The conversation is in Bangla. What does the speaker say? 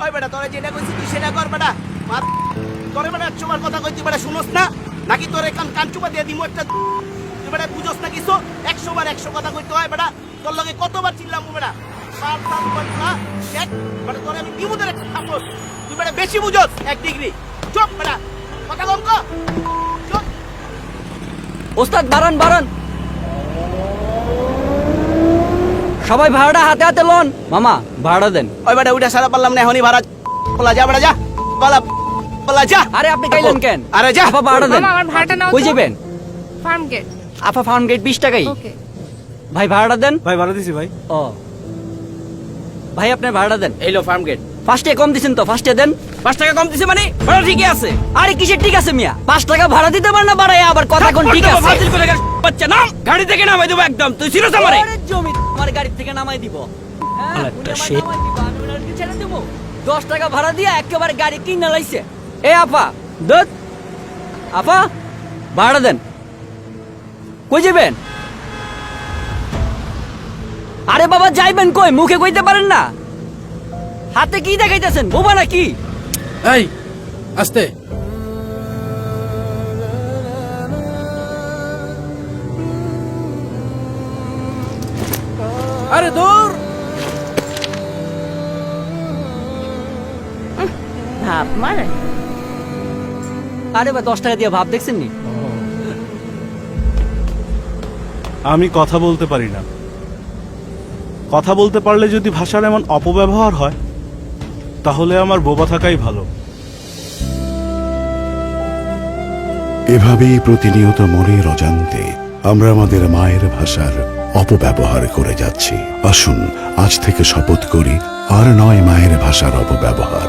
ওই বেটা তোরে যেটা কইছি তুই সেটা কর বেটা। মার তোরে বেটা 100 বার কথা কইতি বেটা শুনোস না নাকি তোরে কান চুপা দিয়ে দিমু একটা। তুই বেটা বুঝোস না কিছু? 100 বার 100 কথা কইতে হয় বেটা। তোর লগে কতবার চিল্লামু বেটা? সাত সাত বার না এক বেটা তোরে আমি দিমু তোরে থাপড়। তুই বেটা বেশি বুঝোস 1 ডিগ্রি। চুপ বেটা, কথা কম কর। চুপ। ওস্তাদ বাড়ান বাড়ান, সবাই ভাড়াটা হাতে হাতে লন। মামা ভাড়া দেন। ওই বেটা উঠা সারা পারলাম না এখনই ভাড়া। বলা যা বেটা যা, বলা বলা যা। আরে আপনি গাইলেন কেন? আরে যা। আপা ভাড়া দেন। মামা আমার ভাড়াটা নাও কই তো। যাবেন? ফার্ম গেট। আপা ফার্ম গেট 20 টাকাই। ওকে। ভাই ভাড়াটা দেন। ভাই ভাড়া দিছি ভাই। ও ভাই আপনার ভাড়াটা দেন। এইলো ফার্ম গেট। ফার্স্টে কম দিছেন তো? ফার্স্টে দেন। 5 টাকা কম দিছে মানে ভাড়া ঠিকই আছে। আরে কিসের ঠিক আছে মিয়া? 5 টাকা ভাড়া দিতে পারেন না বাড়ায় আবার কথা কোন ঠিক আছে? ফাজিল করে বাচ্চা না গাড়ি থেকে নামাই দেবো একদম। তুই ছিড়ছ আমারে। আরে জমি আমার গাড়ি থেকে নামাই দিব। হ্যাঁ, আলাদা উনি আমায় shit। নামাই দিব, আমি ওনাকে ছেড়ে দেবো। 10 টাকা ভাড়া দিয়ে একেবারে গাড়ি কিনে লাইছে। এ আপা দত, আপা ভাড়া দেন। কই যাবেন? আরে বাবা যাইবেন কই? মুখে কইতে পারেন না? হাতে কি দেখাইতেছেন? বোবা নাকি? এই আস্তে। আরে দূর। ভাব মারে। আরে বা 10 টাকা দিয়ে ভাব দেখছেন নি? আমি কথা বলতে পারি না। কথা বলতে পারলে যদি ভাষার এমন অপব্যবহার হয় তাহলে আমার বোবা থাকাই ভালো। এভাবেই প্রতিনিয়ত মনের অজান্তে আমরা আমাদের মায়ের ভাষার অপব্যবহার করে যাচ্ছি। আসুন আজ থেকে শপথ করি আর নয় মায়ের ভাষার অপব্যবহার।